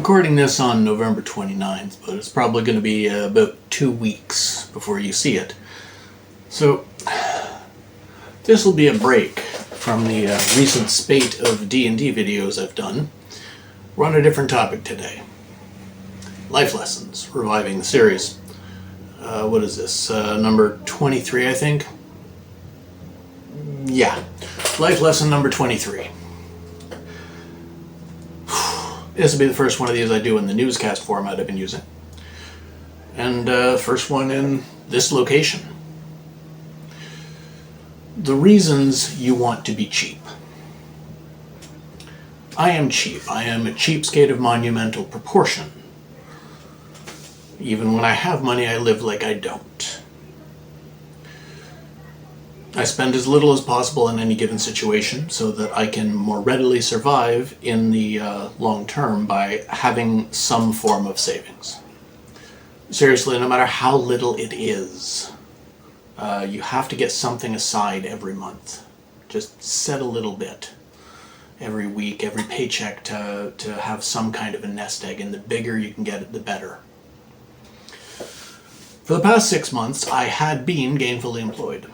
recording this on November 29th, but it's probably going to be about 2 weeks before you see it. So, this will be a break from the recent spate of D&D videos I've done. We're on a different topic today. Life lessons, reviving the series. What is this? Number 23, I think? Yeah. Life lesson number 23. This will be the first one of these I do in the newscast format I've been using. And first one in this location. The reasons you want to be cheap. I am cheap. I am a cheapskate of monumental proportion. Even when I have money, I live like I don't. I spend as little as possible in any given situation so that I can more readily survive in the long term by having some form of savings. Seriously, no matter how little it is, you have to get something aside every month. Just set a little bit every week, every paycheck to have some kind of a nest egg, and the bigger you can get it, the better. For the past 6 months, I had been gainfully employed.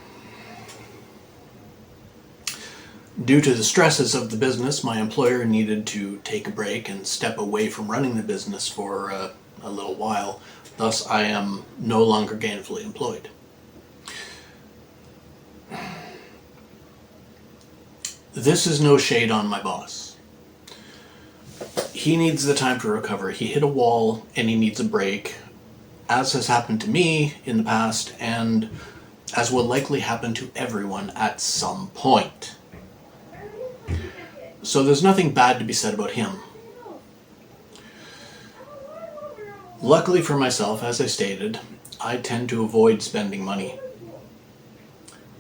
Due to the stresses of the business, my employer needed to take a break and step away from running the business for a little while. Thus, I am no longer gainfully employed. This is no shade on my boss. He needs the time to recover. He hit a wall and he needs a break, as has happened to me in the past and as will likely happen to everyone at some point. So there's nothing bad to be said about him. Luckily for myself, as I stated, I tend to avoid spending money.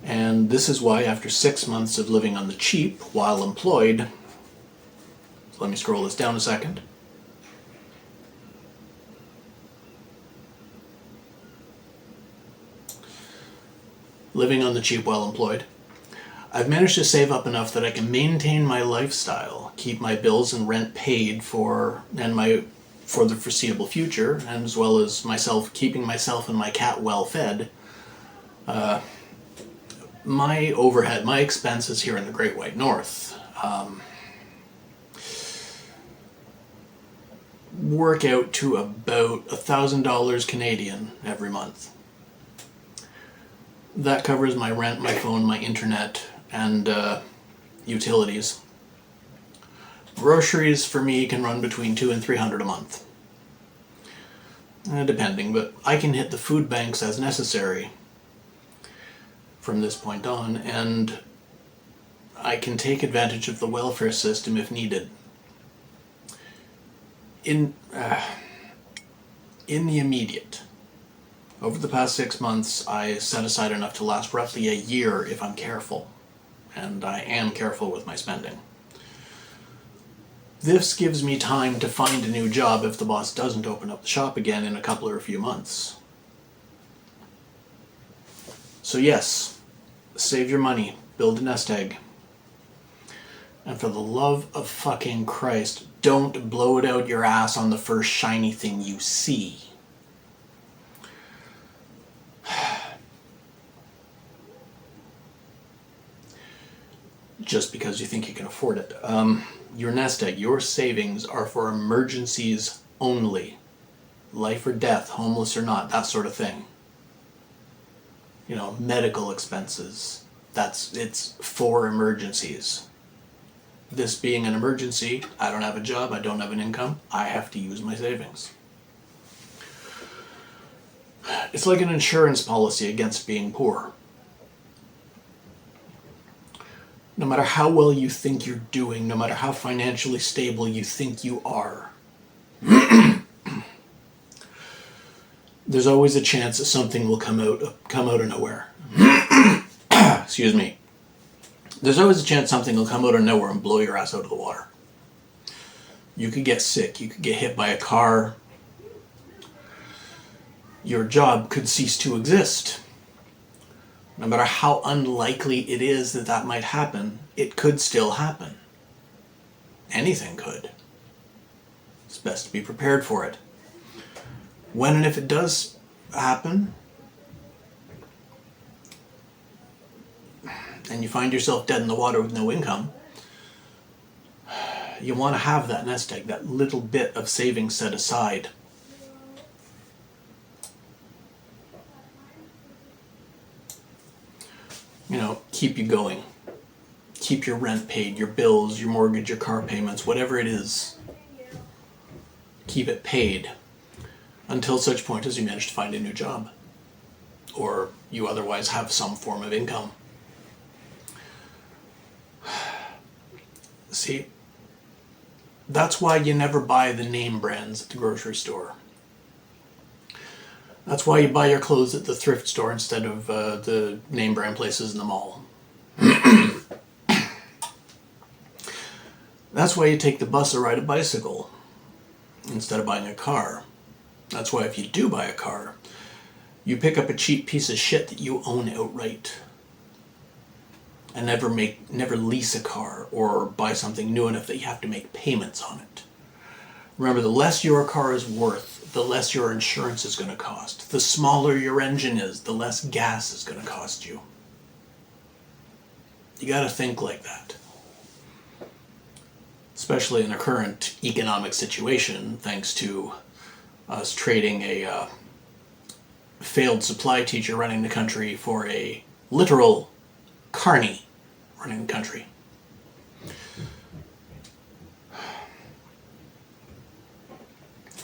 And this is why after 6 months of living on the cheap while employed, let me scroll this down a second. Living on the cheap while employed, I've managed to save up enough that I can maintain my lifestyle, keep my bills and rent paid for the foreseeable future, and as well as keeping myself and my cat well fed. My overhead, my expenses here in the Great White North work out to about $1,000 Canadian every month. That covers my rent, my phone, my internet, and utilities. Groceries for me can run between $200 and $300 a month. Depending, but I can hit the food banks as necessary from this point on, and I can take advantage of the welfare system if needed. In the immediate, over the past 6 months, I set aside enough to last roughly a year if I'm careful, and I am careful with my spending. This gives me time to find a new job if the boss doesn't open up the shop again in a couple or a few months. So yes, save your money, build a nest egg. And for the love of fucking Christ, don't blow it out your ass on the first shiny thing you see. Just because you think you can afford it. Your nest egg, your savings are for emergencies only. Life or death, homeless or not, that sort of thing. You know, medical expenses. It's for emergencies. This being an emergency, I don't have a job, I don't have an income, I have to use my savings. It's like an insurance policy against being poor. No matter how well you think you're doing, no matter how financially stable you think you are, there's always a chance that something will come out of nowhere. Excuse me. There's always a chance something will come out of nowhere and blow your ass out of the water. You could get sick, you could get hit by a car, your job could cease to exist. No matter how unlikely it is that might happen, it could still happen. Anything could. It's best to be prepared for it. When and if it does happen, and you find yourself dead in the water with no income, you want to have that nest egg, that little bit of savings set aside. You know, keep you going. Keep your rent paid, your bills, your mortgage, your car payments, whatever it is. Keep it paid until such point as you manage to find a new job, or you otherwise have some form of income. See, that's why you never buy the name brands at the grocery store. That's why you buy your clothes at the thrift store instead of the name brand places in the mall. That's why you take the bus or ride a bicycle instead of buying a car. That's why if you do buy a car, you pick up a cheap piece of shit that you own outright. And never lease a car or buy something new enough that you have to make payments on it. Remember, the less your car is worth, the less your insurance is going to cost. The smaller your engine is, the less gas is going to cost you. You got to think like that. Especially in the current economic situation, thanks to us trading a failed supply teacher running the country for a literal carny running the country.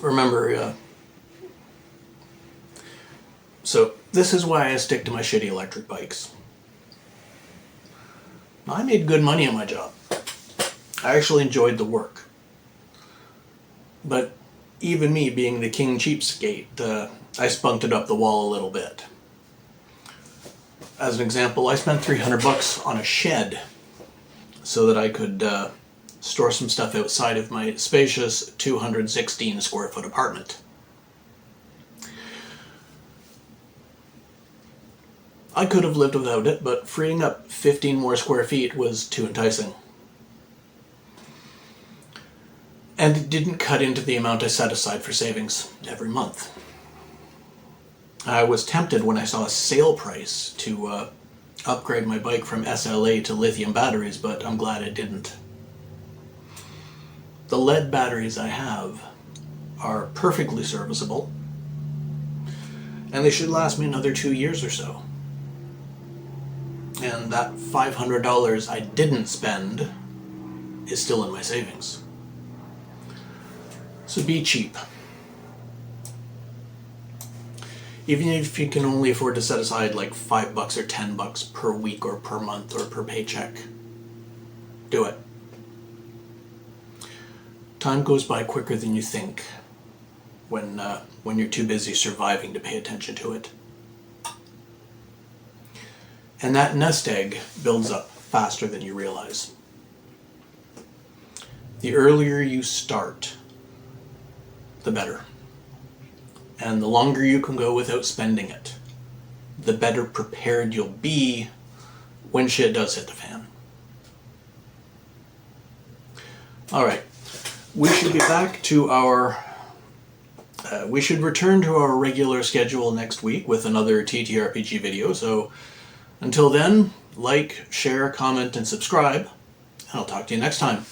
Remember, so this is why I stick to my shitty electric bikes. I made good money on my job. I actually enjoyed the work. But even me being the king cheapskate, I spunked it up the wall a little bit. As an example, I spent $300 on a shed so that I could store some stuff outside of my spacious 216 square foot apartment. I could have lived without it, but freeing up 15 more square feet was too enticing. And it didn't cut into the amount I set aside for savings every month. I was tempted when I saw a sale price to upgrade my bike from SLA to lithium batteries, but I'm glad I didn't. The lead batteries I have are perfectly serviceable, and they should last me another 2 years or so. And that $500 I didn't spend is still in my savings. So be cheap. Even if you can only afford to set aside like $5 or $10 per week or per month or per paycheck, do it. Time goes by quicker than you think when you're too busy surviving to pay attention to it. And that nest egg builds up faster than you realize. The earlier you start, the better. And the longer you can go without spending it, the better prepared you'll be when shit does hit the fan. Alright, we should be back to our... we should return to our regular schedule next week with another TTRPG video, so until then, like, share, comment, and subscribe, and I'll talk to you next time.